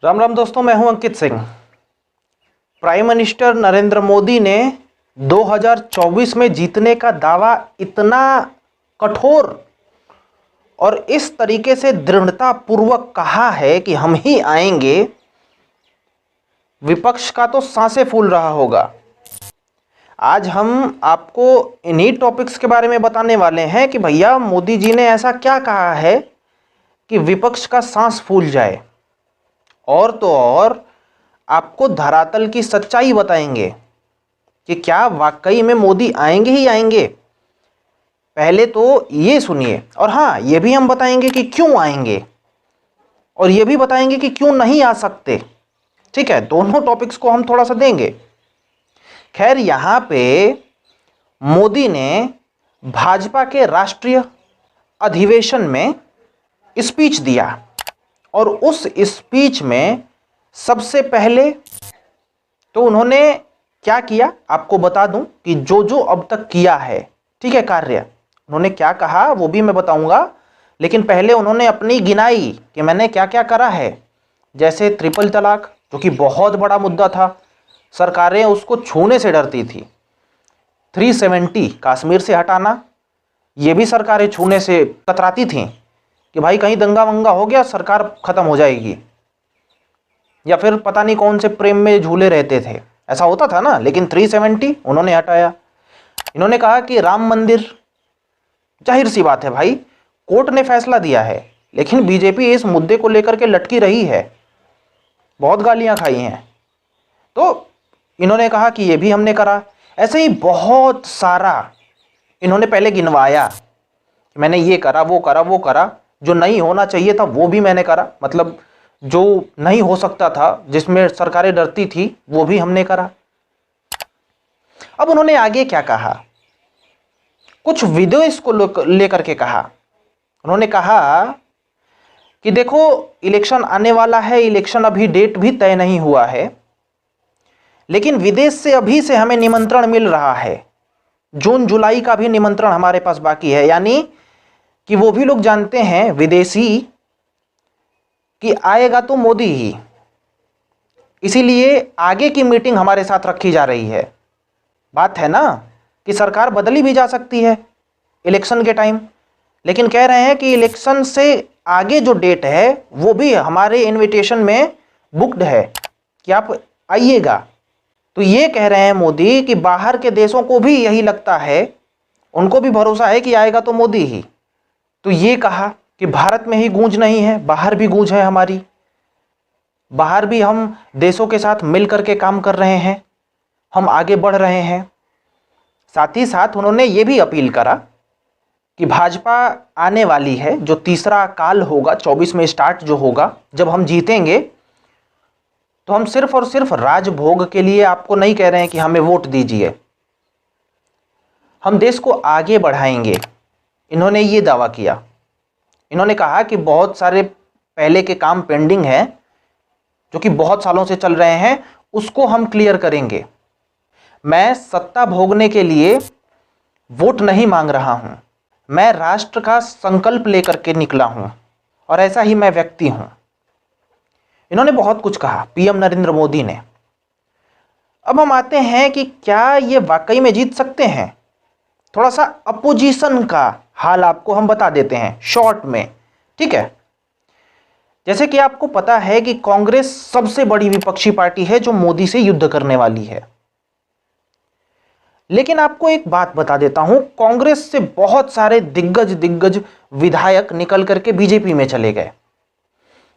राम राम दोस्तों, मैं हूं अंकित सिंह। प्राइम मिनिस्टर नरेंद्र मोदी ने 2024 में जीतने का दावा इतना कठोर और इस तरीके से दृढ़ता पूर्वक कहा है कि हम ही आएंगे, विपक्ष का तो सांसें फूल रहा होगा। आज हम आपको इन्हीं टॉपिक्स के बारे में बताने वाले हैं कि भैया मोदी जी ने ऐसा क्या कहा है कि विपक्ष का सांस फूल जाए। और तो और आपको धरातल की सच्चाई बताएंगे कि क्या वाकई में मोदी आएंगे ही आएंगे। पहले तो ये सुनिए, और हाँ, ये भी हम बताएंगे कि क्यों आएंगे और ये भी बताएंगे कि क्यों नहीं आ सकते। ठीक है, दोनों टॉपिक्स को हम थोड़ा सा देंगे। खैर, यहां पे मोदी ने भाजपा के राष्ट्रीय अधिवेशन में स्पीच दिया और उस स्पीच में सबसे पहले तो उन्होंने क्या किया आपको बता दूं कि जो अब तक किया है, ठीक है, कार्य उन्होंने क्या कहा वो भी मैं बताऊंगा। लेकिन पहले उन्होंने अपनी गिनाई कि मैंने क्या क्या करा है। जैसे ट्रिपल तलाक, जो कि बहुत बड़ा मुद्दा था, सरकारें उसको छूने से डरती थी। 370 कश्मीर से हटाना, ये भी सरकारें छूने से कतराती थीं कि भाई कहीं दंगा वंगा हो गया सरकार खत्म हो जाएगी, या फिर पता नहीं कौन से प्रेम में झूले रहते थे, ऐसा होता था ना। लेकिन 370 उन्होंने हटाया। इन्होंने कहा कि राम मंदिर, जाहिर सी बात है भाई, कोर्ट ने फैसला दिया है, लेकिन बीजेपी इस मुद्दे को लेकर के लटकी रही है, बहुत गालियां खाई हैं। तो इन्होंने कहा कि ये भी हमने करा। ऐसे ही बहुत सारा इन्होंने पहले गिनवाया, मैंने ये करा वो करा वो करा, जो नहीं होना चाहिए था वो भी मैंने करा, मतलब जो नहीं हो सकता था, जिसमें सरकारें डरती थी, वो भी हमने करा। अब उन्होंने आगे क्या कहा, कुछ विदेश को लेकर के कहा। उन्होंने कहा कि देखो, इलेक्शन आने वाला है, इलेक्शन अभी डेट भी तय नहीं हुआ है, लेकिन विदेश से अभी से हमें निमंत्रण मिल रहा है। जून जुलाई का भी निमंत्रण हमारे पास बाकी है, यानी कि वो भी लोग जानते हैं विदेशी कि आएगा तो मोदी ही, इसीलिए आगे की मीटिंग हमारे साथ रखी जा रही है। बात है ना कि सरकार बदली भी जा सकती है इलेक्शन के टाइम, लेकिन कह रहे हैं कि इलेक्शन से आगे जो डेट है वो भी हमारे इनविटेशन में बुक्ड है कि आप आइएगा। तो ये कह रहे हैं मोदी कि बाहर के देशों को भी यही लगता है, उनको भी भरोसा है कि आएगा तो मोदी ही। तो ये कहा कि भारत में ही गूंज नहीं है, बाहर भी गूंज है हमारी, बाहर भी हम देशों के साथ मिल करके काम कर रहे हैं, हम आगे बढ़ रहे हैं। साथ ही साथ उन्होंने ये भी अपील करा कि भाजपा आने वाली है, जो तीसरा काल होगा 24 में स्टार्ट जो होगा, जब हम जीतेंगे तो हम सिर्फ और सिर्फ राजभोग के लिए आपको नहीं कह रहे हैं कि हमें वोट दीजिए, हम देश को आगे बढ़ाएंगे। इन्होंने ये दावा किया। इन्होंने कहा कि बहुत सारे पहले के काम पेंडिंग हैं, जो कि बहुत सालों से चल रहे हैं, उसको हम क्लियर करेंगे। मैं सत्ता भोगने के लिए वोट नहीं मांग रहा हूं, मैं राष्ट्र का संकल्प लेकर के निकला हूं, और ऐसा ही मैं व्यक्ति हूं। इन्होंने बहुत कुछ कहा, पीएम नरेंद्र मोदी ने। अब हम आते हैं कि क्या ये वाकई में जीत सकते हैं। थोड़ा सा अपोजिशन का हाल आपको हम बता देते हैं शॉर्ट में, ठीक है। जैसे कि आपको पता है कि कांग्रेस सबसे बड़ी विपक्षी पार्टी है जो मोदी से युद्ध करने वाली है। लेकिन आपको एक बात बता देता हूं, कांग्रेस से बहुत सारे दिग्गज विधायक निकल करके बीजेपी में चले गए।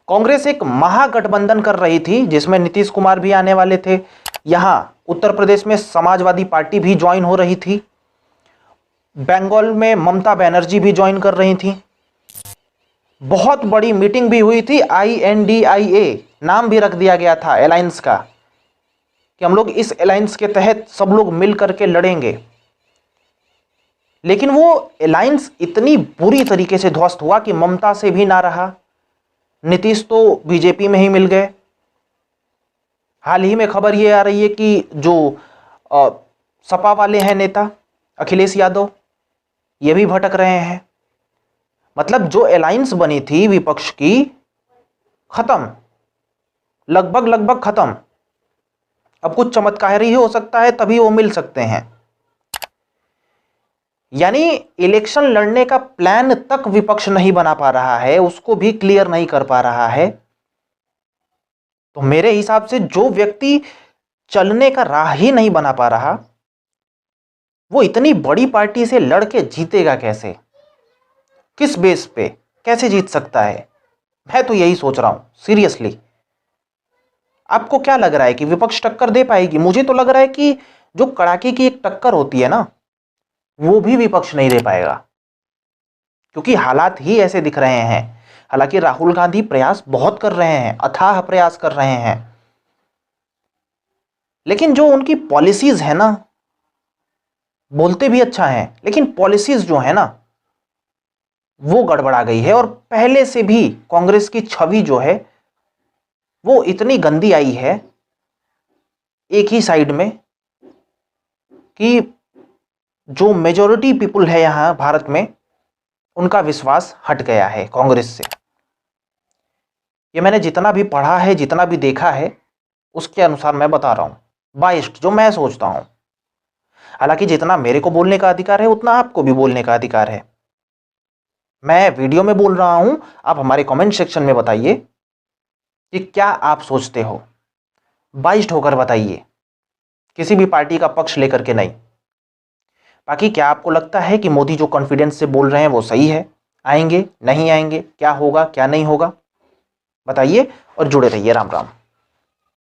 कांग्रेस एक महागठबंधन कर रही थी जिसमें नीतीश कुमार भी आने वाले थे, यहां उत्तर प्रदेश में समाजवादी पार्टी भी ज्वाइन हो रही थी, बंगाल में ममता बनर्जी भी ज्वाइन कर रही थी। बहुत बड़ी मीटिंग भी हुई थी, INDIA नाम भी रख दिया गया था अलायंस का, कि हम लोग इस अलायंस के तहत सब लोग मिल करके लड़ेंगे। लेकिन वो अलायंस इतनी बुरी तरीके से ध्वस्त हुआ कि ममता से भी ना रहा, नीतीश तो बीजेपी में ही मिल गए। हाल ही में खबर ये आ रही है कि जो सपा वाले हैं नेता अखिलेश यादव, ये भी भटक रहे हैं। मतलब जो अलायंस बनी थी विपक्ष की, खत्म। लगभग लगभग खत्म। अब कुछ चमत्कार ही हो सकता है तभी वो मिल सकते हैं। यानी इलेक्शन लड़ने का प्लान तक विपक्ष नहीं बना पा रहा है, उसको भी क्लियर नहीं कर पा रहा है। तो मेरे हिसाब से जो व्यक्ति चलने का राह ही नहीं बना पा रहा, वो इतनी बड़ी पार्टी से लड़के जीतेगा कैसे? किस बेस पे कैसे जीत सकता है? मैं तो यही सोच रहा हूं सीरियसली। आपको क्या लग रहा है कि विपक्ष टक्कर दे पाएगी? मुझे तो लग रहा है कि जो कड़ाके की एक टक्कर होती है ना, वो भी विपक्ष नहीं दे पाएगा, क्योंकि हालात ही ऐसे दिख रहे हैं। हालांकि राहुल गांधी प्रयास बहुत कर रहे हैं, अथाह प्रयास कर रहे हैं, लेकिन जो उनकी पॉलिसीज है ना, बोलते भी अच्छा है लेकिन पॉलिसीज जो है ना, वो गड़बड़ा गई है। और पहले से भी कांग्रेस की छवि जो है वो इतनी गंदी आई है एक ही साइड में, कि जो मेजॉरिटी पीपुल है यहां भारत में, उनका विश्वास हट गया है कांग्रेस से। ये मैंने जितना भी पढ़ा है, जितना भी देखा है, उसके अनुसार मैं बता रहा हूं, बाइस्ड जो मैं सोचता हूं। हालांकि जितना मेरे को बोलने का अधिकार है उतना आपको भी बोलने का अधिकार है। मैं वीडियो में बोल रहा हूं, आप हमारे कमेंट सेक्शन में बताइए कि क्या आप सोचते हो, बाइस्ड होकर बताइए, किसी भी पार्टी का पक्ष लेकर के नहीं। बाकी क्या आपको लगता है कि मोदी जो कॉन्फिडेंस से बोल रहे हैं वो सही है? आएंगे नहीं आएंगे, क्या होगा क्या नहीं होगा, बताइए और जुड़े रहिए। राम राम।